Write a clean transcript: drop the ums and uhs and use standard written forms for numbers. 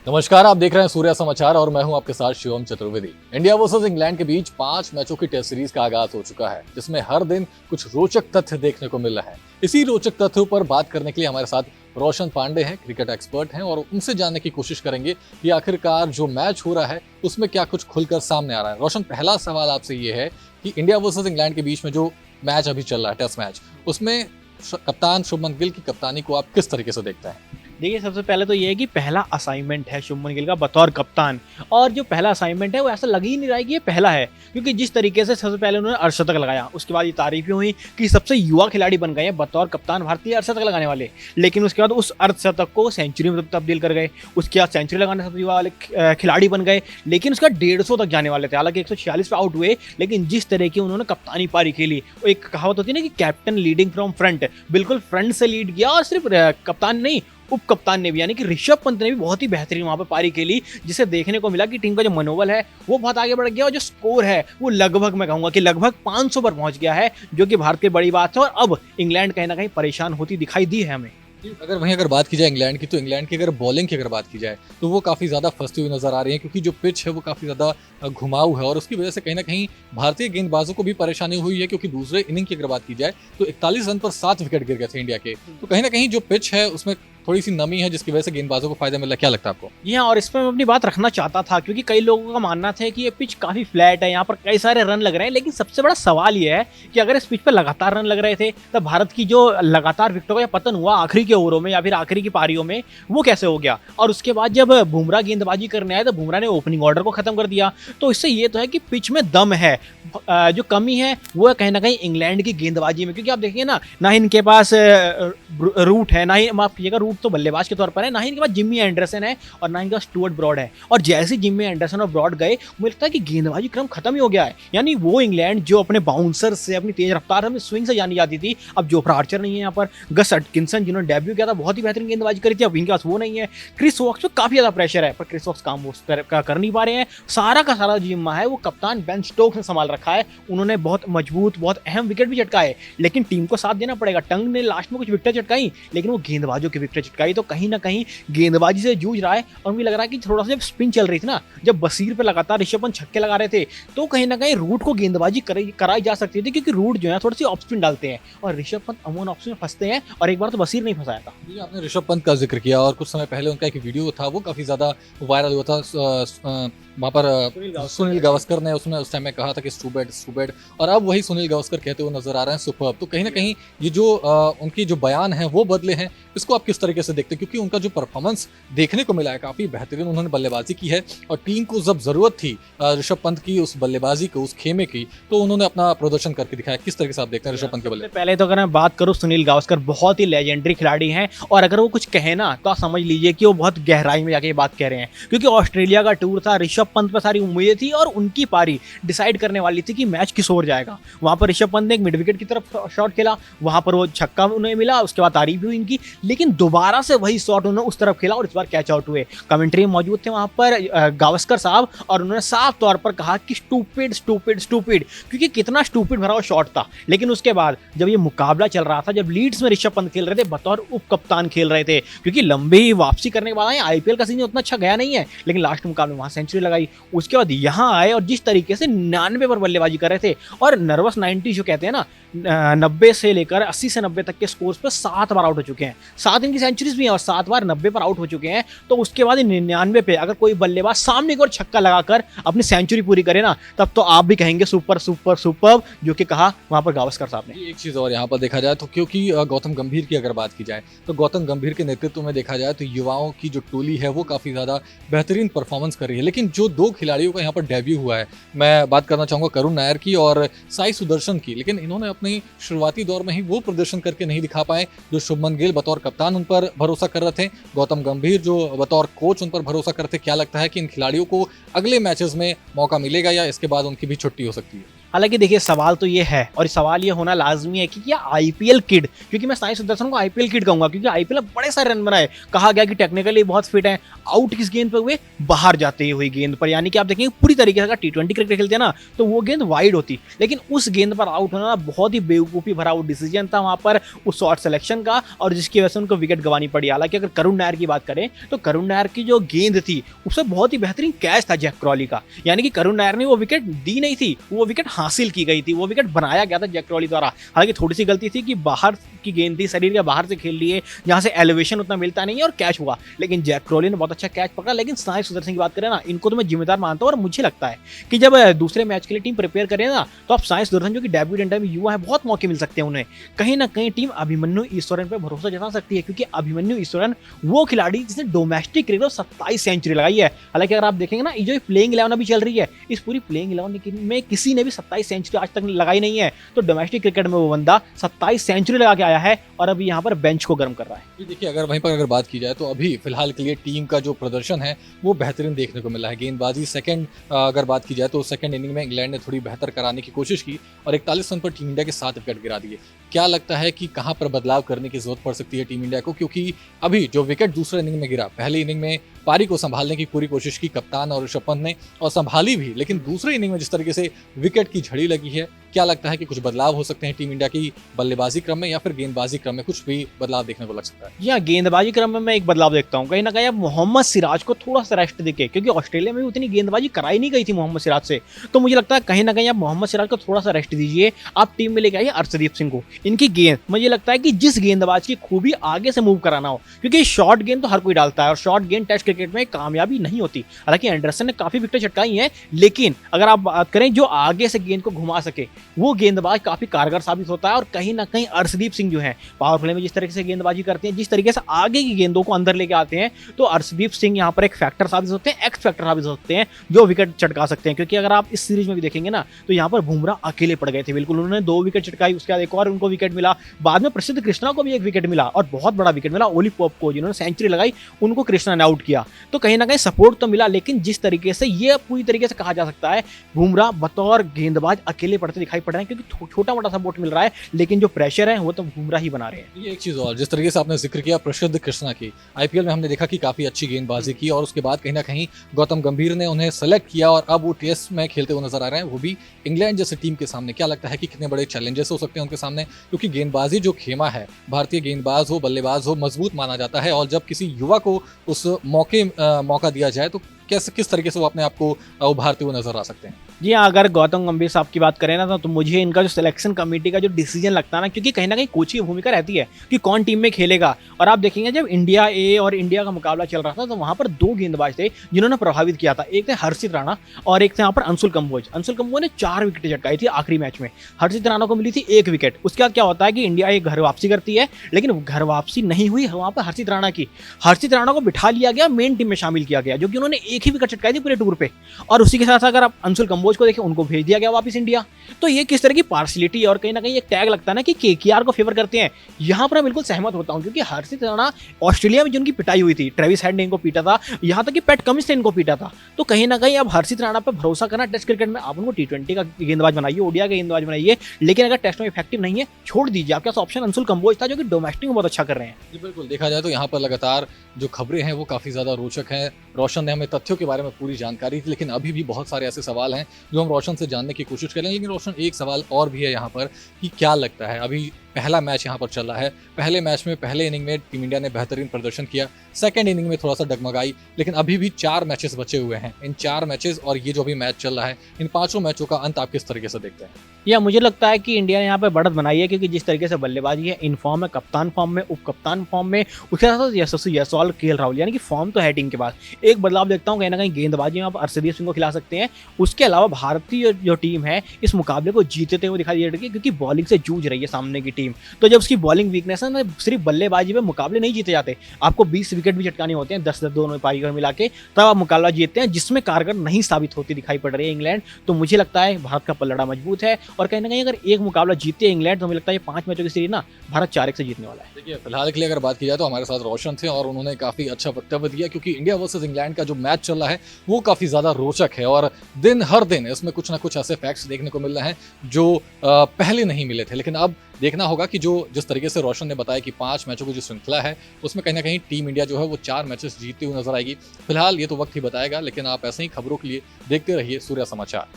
नमस्कार, आप देख रहे हैं सूर्या समाचार और मैं हूं आपके साथ Shivam Chaturvedi. India versus England के बीच 5 मैचों की टेस्ट सीरीज का आगाज हो चुका है, जिसमें हर दिन कुछ रोचक तथ्य देखने को मिल रहे हैं। इसी रोचक तथ्यों पर बात करने के लिए हमारे साथ रोशन पांडे हैं, क्रिकेट एक्सपर्ट हैं, और उनसे जानने की कोशिश करेंगे कि आखिरकार जो मैच हो रहा है उसमें क्या कुछ खुलकर सामने आ रहा है। रोशन, पहला सवाल आपसे ये है कि इंडिया वर्सेस इंग्लैंड के बीच में जो मैच अभी चल रहा है, टेस्ट मैच, उसमें कप्तान शुभमन गिल की कप्तानी को आप किस तरीके से देखते हैं? देखिए, सबसे पहले तो ये है कि पहला असाइनमेंट है शुभमन गिल का बतौर कप्तान। और जो पहला असाइनमेंट है वो ऐसा लग ही नहीं रहा है कि ये पहला है, क्योंकि जिस तरीके से सबसे पहले उन्होंने अर्धशतक लगाया, उसके बाद ये तारीफें हुई कि सबसे युवा खिलाड़ी बन गए हैं बतौर कप्तान भारतीय अर्धशतक लगाने वाले। लेकिन उसके बाद उस अर्धशतक को सेंचुरी में तब्दील कर गए, उसके बाद सेंचुरी लगाने सबसे युवा वाले खिलाड़ी बन गए। लेकिन उसका 150 तक जाने वाले थे, हालांकि 146 पे आउट हुए। लेकिन जिस तरह की उन्होंने कप्तानी पारी खेली, वो एक कहावत होती है ना कि कैप्टन लीडिंग फ्रॉम फ्रंट, बिल्कुल फ्रंट से लीड किया। और सिर्फ कप्तान नहीं, उप कप्तान ने भी, यानी कि ऋषभ पंत ने भी बहुत ही बेहतरीन वहां पर पारी खेली, जिसे देखने को मिला कि टीम का जो मनोबल है वो बहुत आगे बढ़ गया और जो स्कोर है वो लगभग, मैं कहूंगा कि लगभग 500 पर पहुंच गया है, जो कि भारत की बड़ी बात है। और अब इंग्लैंड कहीं ना कहीं परेशान होती दिखाई दी है हमें। अगर बात की जाए इंग्लैंड की, तो इंग्लैंड की अगर बॉलिंग की अगर बात की जाए तो वो काफ़ी ज़्यादा फंसती हुई नजर आ रही है, क्योंकि जो पिच है वो काफ़ी ज़्यादा घुमाऊ है और उसकी वजह से कहीं ना कहीं भारतीय गेंदबाजों को भी परेशानी हुई है। क्योंकि दूसरे इनिंग की अगर बात की जाए तो 41 रन पर 7 विकेट गिर गए थे इंडिया के। तो कहीं ना कहीं जो पिच है उसमें थोड़ी सी नमी है, जिसकी वजह से गेंदबाजों को फायदा मिल रहा है। क्या लगता है आपको? जी हाँ, और इसमें मैं अपनी बात रखना चाहता था, क्योंकि कई लोगों का मानना था कि ये पिच काफ़ी फ्लैट है, यहाँ पर कई सारे रन लग रहे हैं। लेकिन सबसे बड़ा सवाल ये है कि अगर इस पिच पर लगातार रन लग रहे थे, तब भारत की जो लगातार विकेटों का पतन हुआ आखिरी के ओवरों में या फिर आखिरी की पारियों में, वो कैसे हो गया। और उसके बाद जब बुमराह गेंदबाजी करने आए तो बुमराह ने ओपनिंग ऑर्डर को खत्म कर दिया। तो इससे ये तो है कि पिच में दम है। जो कमी है वो है कहीं ना कहीं इंग्लैंड की गेंदबाजी में, क्योंकि आप देखिए ना इनके पास रूट है, ना ही, माफ कीजिएगा, रूट तो बल्लेबाज के तौर पर है, ना ही इनके पास जिम्मी एंडरसन है और ना इनके पास स्टुअर्ट ब्रॉड है। और जैसे जिम्मी एंडरसन और ब्रॉड गए, मुझे लगता है कि गेंदबाजी क्रम खत्म ही हो गया है। यानी वो इंग्लैंड जो अपने बाउंसर से, अपनी तेज रफ्तार, अपनी स्विंग से जानी जाती थी, अब जोफ्रा आर्चर नहीं है यहाँ पर। गस एटकिंसन जिन्होंने डेब्यू किया था, बहुत ही बेहतरीन गेंदबाजी करी थी, अब इनके पास वो नहीं है। क्रिस वॉक्स पे काफी ज्यादा प्रेशर है, पर क्रिस वॉक्स काम वो कर नहीं पा रहे हैं। सारा का सारा जिम्मा है वो कप्तान बेन स्टोक्स ने संभाल रखा है। उन्होंने बहुत मजबूत, बहुत अहम विकेट भी चटकाए, लेकिन टीम को साथ देना पड़ेगा। टंग ने लास्ट में कुछ विकेट चटकाई, लेकिन वो गेंदबाजों की विकेट चटकाई। तो कहीं ना कहीं गेंदबाजी से जूझ रहा है। और मुझे लग रहा है कि थोड़ा सा जब स्पिन चल रही थी ना, जब बसीर पे लगातार ऋषभ पंत छक्के लगा रहे थे, तो कहीं ना कहीं रूट को गेंदबाजी कराई जा सकती थी, क्योंकि रूट जो है थोड़ी सी ऑफ स्पिन डालते हैं और ऋषभ पंत अमून ऑफ स्पिन फंसते हैं। और एक बार तो बसीर नहीं फंसाया था। जी, आपने ऋषभ पंत का जिक्र किया और कुछ समय पहले उनका एक वीडियो था, वो काफी ज्यादा वायरल हुआ था। वहाँ पर सुनील गावस्कर ने उसमें उस टाइम में कहा था कि स्टूपिड, और अब वही सुनील गावस्कर कहते हुए नजर आ रहे हैं सुपर्ब। तो कहीं ना कहीं ये जो उनकी जो बयान है वो बदले हैं, इसको आप किस तरीके से देखते हैं? क्योंकि उनका जो परफॉर्मेंस देखने को मिला है काफी बेहतरीन, उन्होंने बल्लेबाजी की है और टीम को जब जरूरत थी ऋषभ पंत की उस बल्लेबाजी को, उस खेमे की, तो उन्होंने अपना प्रदर्शन करके दिखाया। किस तरीके से आप देखते हैं ऋषभ पंत के बल्ले? पहले तो अगर मैं बात करूं, सुनील गावस्कर बहुत ही लेजेंडरी खिलाड़ी हैं, और अगर वो कुछ कहे ना तो आप समझ लीजिए कि वो बहुत गहराई में जाके ये बात कह रहे हैं। क्योंकि ऑस्ट्रेलिया का टूर था, ऋषभ पंत पर सारी उम्मीदें थी और उनकी पारी डिसाइड करने वाली थी कि मैच किस ओर जाएगा। वहां पर ऋषभ पंत ने एक मिड विकेट की तरफ शॉट खेला, वहां पर वो छक्का उन्हें मिला, उसके बाद तारीफ भी हुई इनकी। लेकिन दोबारा से वही शॉट उन्होंने उस तरफ खेला और इस बार कैच आउट हुए। कमेंट्री में मौजूद थे वहां पर गावस्कर साहब, और उन्होंने साफ तौर पर कहा कि स्टूपिड, क्योंकि कितना स्टूपिड भरा हुआ शॉट था। लेकिन उसके बाद जब ये मुकाबला चल रहा था, जब लीड्स में ऋषभ पंत खेल रहे थे, बतौर उप कप्तान खेल रहे थे, क्योंकि लंबी वापसी करने के बाद आए, आईपीएल का सीजन उतना अच्छा गया नहीं है, लेकिन लास्ट मुकाबले वहां सेंचुरी लगाई। उसके बाद यहाँ आए और जिस तरीके से 99 पर बल्लेबाजी कर रहे थे, और नर्वस 90 जो कहते हैं ना, 90 से लेकर 80 से 90 तक के स्कोर्स पे 7 बार आउट हो चुके हैं। 7 इनकी सेंचुरीज भी हैं और 7 बार 90 पर आउट हो चुके हैं। तो उसके बाद 99 पे अगर कोई बल्लेबाज सामने की ओर छक्का लगाकर अपनी सेंचुरी पूरी करे ना, तब तो आप भी कहेंगे सुपर, जो कि कहा वहां पर गावस्कर साहब ने। एक चीज और यहाँ पर देखा जाए तो, क्योंकि गौतम गंभीर की अगर बात की जाए तो गौतम गंभीर के नेतृत्व में देखा जाए तो युवाओं की जो टोली है वो काफी ज्यादा बेहतरीन परफॉर्मेंस कर रही है। लेकिन जो 2 खिलाड़ियों का यहाँ पर डेब्यू हुआ है, मैं बात करना चाहूंगा करुण नायर की और साई सुदर्शन की, लेकिन इन्होंने अपनी शुरुआती दौर में ही वो प्रदर्शन करके नहीं दिखा पाए जो शुभमन गिल बतौर कप्तान उन पर भरोसा कर रहे थे, गौतम गंभीर जो बतौर कोच उन पर भरोसा करते। क्या लगता है कि इन खिलाड़ियों को अगले मैचेस में मौका मिलेगा या इसके बाद उनकी भी छुट्टी हो सकती है? हालांकि देखिए सवाल तो ये है और सवाल ये होना लाजमी है कि क्या आईपीएल किड, क्योंकि मैं साई सुदर्शन को आईपीएल किड कहूंगा क्योंकि आईपीएल में बड़े सारे रन बनाए, कहा गया कि टेक्निकली बहुत फिट है, आउट किस गेंद पर हुए, बाहर जाते हुए गेंद पर, यानी कि आप देखेंगे पूरी तरीके से अगर टी20 क्रिकेट खेलते हैं ना तो वो गेंद वाइड होती, लेकिन उस गेंद पर आउट होना बहुत ही बेवकूफ़ी भरा वो डिसीजन था वहां पर उस शॉट सिलेक्शन का, और जिसकी वजह से उनको विकेट गंवानी पड़ी। हालांकि अगर करुण नायर की बात करें तो करुण नायर की जो गेंद थी उससे बहुत ही बेहतरीन कैच था जैक क्रॉली का, यानी कि करुण नायर ने वो विकेट दी नहीं थी, वो विकेट हासिल की गई थी, वो विकेट बनाया गया था जैक क्रॉली द्वारा। हालांकि थोड़ी सी गलती थी कि बाहर की गेंद थी, शरीर के बाहर से खेल लिए, जहां से एलिवेशन उतना मिलता नहीं है और कैच हुआ, लेकिन जैक क्रॉली ने बहुत अच्छा कैच पकड़ा। लेकिन साई सुदर्शन की बात करें ना, इनको तो मैं जिम्मेदार मानता हूं और मुझे लगता है कि जब दूसरे मैच के लिए टीम प्रिपेयर करे ना तो आप साई सुदर्शन जो कि डेब्यूटेंट है, युवा है, बहुत मौके मिल सकते हैं उन्हें। कहीं ना कहीं टीम अभिमन्यु ईश्वरन पर भरोसा जता सकती है क्योंकि अभिमन्यु ईश्वरन वो खिलाड़ी जिसने डोमेस्टिक क्रिकेट 27 सेंचुरी लगाई है। हालांकि अगर आप देखेंगे ना, ये जो प्लेइंग 11 अभी चल रही है, इस पूरी प्लेइंग 11 में किसी ने भी 27 सेंचुरी आज तक लगाई नहीं है, तो डोमेस्टिक क्रिकेट में वो बंदा 27 सेंचुरी लगा के आया है और अभी यहाँ पर बेंच को गर्म कर रहा है। देखिए, अगर वहीं पर अगर बात की जाए तो अभी फिलहाल के लिए टीम का जो प्रदर्शन है वो बेहतरीन देखने को मिला है। गेंदबाजी सेकंड अगर बात की जाए तो सेकंड इनिंग में इंग्लैंड ने थोड़ी बेहतर कराने की कोशिश की और 41 रन पर टीम इंडिया के 7 विकेट गिरा दिए। क्या लगता है कि कहां पर बदलाव करने की जरूरत पड़ सकती है टीम इंडिया को, क्योंकि अभी जो विकेट दूसरे इनिंग में गिरा, पहली इनिंग में पारी को संभालने की पूरी कोशिश की कप्तान और ऋषभ पंत ने और संभाली भी, लेकिन दूसरे इनिंग में जिस तरीके से विकेट की झड़ी लगी है, क्या लगता है कि कुछ बदलाव हो सकते हैं टीम इंडिया की बल्लेबाजी क्रम में या फिर गेंदबाजी क्रम में कुछ भी बदलाव देखने को लग सकता है? या गेंदबाजी क्रम में मैं एक बदलाव देखता हूँ, कहीं ना कहीं अब मोहम्मद सिराज को थोड़ा सा रेस्ट दिखे, क्योंकि ऑस्ट्रेलिया में भी उतनी गेंदबाजी कराई नहीं गई थी मोहम्मद सिराज से, तो मुझे लगता है कहीं ना कहीं आप मोहम्मद सिराज को थोड़ा सा रेस्ट दीजिए। आप टीम में लेके आइए अर्शदीप सिंह को। इनकी गेंद मुझे लगता है कि जिस गेंदबाज की खूबी आगे से मूव कराना हो, क्योंकि शॉर्ट गेंद तो हर कोई डालता है और शॉर्ट गेंद टेस्ट क्रिकेट में कामयाबी नहीं होती। हालांकि एंडरसन ने काफी विकेट चटकाई हैं, लेकिन अगर आप बात करें जो आगे से गेंद को घुमा सके वो गेंदबाज काफी कारगर साबित होता है। और कहीं ना कहीं अर्शदीप सिंह जो है पावर प्ले में जिस तरीके से गेंदबाजी करते हैं, जिस तरीके से आगे की गेंदों को अंदर लेके आते हैं, तो अर्शदीप सिंह यहाँ पर एक फैक्टर साबित होते हैं, एक्स फैक्टर साबित हो सकते हैं जो विकेट चटका सकते हैं। क्योंकि अगर आप इस सीरीज में भी देखेंगे ना तो यहाँ पर बुमराह अकेले पड़ गए थे, बिल्कुल उन्होंने 2 विकेट चटकाई, उसके बाद एक और उनको विकेट मिला, बाद में प्रसिद्ध कृष्णा को भी एक विकेट मिला और बहुत बड़ा विकेट मिला ओली पॉप को, जिन्होंने सेंचुरी लगाई उनको कृष्णा ने आउट किया। तो कहीं ना कहीं सपोर्ट तो मिला, लेकिन जिस तरीके से ये पूरी तरीके से कहा जा सकता है बुमराह बतौर गेंदबाज अकेले पड़ते दिखाई पड़ रहे हैं, क्योंकि छोटा मोटा सपोर्ट मिल रहा है, लेकिन जो प्रेशर है वो तो बुमराह ही बना रहे हैं। ये एक चीज और, जिस तरीके से आपने जिक्र किया प्रसिद्ध कृष्णा की, आईपीएल में हमने देखा कि काफी अच्छी गेंदबाजी की और उसके बाद कहीं ना कहीं गौतम गंभीर ने उन्हें सेलेक्ट किया और अब वो टेस्ट में खेलते हुए नजर आ रहे हैं, वो भी इंग्लैंड जैसे टीम के सामने। क्या लगता है कि कितने बड़े चैलेंजेस हो सकते हैं उनके सामने, क्योंकि गेंदबाजी जो खेमा है, भारतीय गेंदबाज हो बल्लेबाज हो, मजबूत माना जाता है और जब किसी युवा को उस मौका दिया जाए तो किस तरीके से वो अपने आप को उभारते हुए नजर आ सकते हैं। जी हाँ, अगर गौतम गंभीर साहब की बात करें ना तो मुझे इनका जो सिलेक्शन कमेटी का जो डिसीजन लगता है ना, क्योंकि कहीं ना कहीं कोच की भूमिका रहती है कि कौन टीम में खेलेगा। और आप देखेंगे जब इंडिया ए और इंडिया का मुकाबला चल रहा था तो वहां पर 2 गेंदबाज थे जिन्होंने प्रभावित किया था, एक थे हर्षित राणा और एक थे यहाँ पर अंशुल कंबोज। अंशुल कंबोज ने 4 विकेट चटकाई थी आखिरी मैच में, हर्षित राणा को मिली थी 1 विकेट। उसके बाद क्या होता है कि इंडिया एक घर वापसी करती है, लेकिन घर वापसी नहीं हुई वहां पर हर्षित राणा की। हर्षित राणा को बिठा लिया गया, मेन टीम में शामिल किया गया, जो कि उन्होंने 1 ही विकेट चटकाई थी पूरे टूर पे। और उसी के साथ अगर आप अंशुल कंबोज को देखें, उनको भेज दिया गया वापस इंडिया। तो ये किस तरह की पार्शियलिटी और कहीं ना कहीं एक टैग लगता है ना कि केकेआर को फेवर करते हैं, यहां पर मैं बिल्कुल सहमत होता हूं। क्योंकि हर्षित राणा ऑस्ट्रेलिया में जिनकी पिटाई हुई थी, ट्रेविस हेड ने इनको पीटा था, यहां तक कि पैट कमिंस ने इनको पीटा था। तो कहीं ना कहीं अब हर्षित राणा पर भरोसा करना टेस्ट क्रिकेट में, आप उनको टी20 का गेंदबाज बनाइए, ओडिया का गेंदबाज बनाइए, लेकिन अगर टेस्ट में इफेक्टिव नहीं है छोड़ दीजिए। आपके पास ऑप्शन अंशुल कंबोज था जो कि डोमेस्टिक में बहुत अच्छा कर रहे हैं। बिल्कुल, देखा जाए तो यहाँ पर लगातार जो खबरें हैं वो काफी ज्यादा रोचक हैं। रोशन ने हमें तथ्यों के बारे में पूरी जानकारी थी, लेकिन अभी भी बहुत सारे ऐसे सवाल हैं जो हम रोशन से जानने की कोशिश करेंगे। लेकिन रोशन, एक सवाल और भी है यहाँ पर कि क्या लगता है, अभी पहला मैच यहाँ पर चल रहा है, पहले मैच में पहले इनिंग में टीम इंडिया ने बेहतरीन प्रदर्शन किया, सेकंड इनिंग में थोड़ा सा डगमगाई, लेकिन अभी भी 4 मैचेस बचे हुए हैं। इन 4 मैचेस और ये जो भी मैच चल रहा है, इन 5 मैचों का अंत आप किस तरीके से देखते हैं? या मुझे लगता है कि इंडिया ने यहाँ पे बढ़त बनाई है, क्योंकि जिस तरीके से बल्लेबाजी है, इन फॉर्म है, कप्तान फॉर्म में, उप कप्तान फॉर्म में, उसके साथ साथ यशस्वी जायसवाल, केएल राहुल, यानी कि फॉर्म तो है टीम के पास। एक बदलाव देखता हूँ कहीं ना कहीं गेंदबाजी में आप अर्शदीप सिंह को खिला सकते हैं। उसके अलावा भारतीय जो टीम है इस मुकाबले को जीतते हुए दिखाई दे रही है, क्योंकि बॉलिंग से जूझ रही है सामने की टीम। टीम। तो जब उसकी बॉलिंग वीकनेस है ना, सिर्फ बल्लेबाजी में मुकाबले नहीं जीते जाते, आपको 20 विकेट भी चटकाने होते हैं, 10-10 दोनों पारी में मिला के, तब आप मुकाबला जीतते हैं, जिसमें कारगर नहीं साबित होती दिखाई पड़ रही है इंग्लैंड। तो मुझे लगता है भारत का पलड़ा मजबूत है और कहीं ना कहीं अगर एक मुकाबला जीते इंग्लैंड तो मुझे लगता है ये 5 मैचों की सीरीज ना भारत 4-1 से जीतने वाला है। देखिए फिलहाल के लिए अगर बात की जाए तो हमारे साथ रोशन थे और उन्होंने काफी अच्छा वक्तव्य दिया, क्योंकि इंडिया वर्सेस इंग्लैंड का जो मैच चल रहा है वो काफी ज्यादा रोचक है और हर दिन इसमें कुछ ना कुछ ऐसे फैक्ट्स देखने को मिल रहे हैं जो पहले नहीं मिले थे। लेकिन अब देखना होगा कि जिस तरीके से रोशन ने बताया कि 5 मैचों की जो श्रृंखला है उसमें कहीं ना कहीं टीम इंडिया जो है वो 4 मैचेस जीतती हुई नजर आएगी। फिलहाल ये तो वक्त ही बताएगा, लेकिन आप ऐसे ही खबरों के लिए देखते रहिए सूर्या समाचार।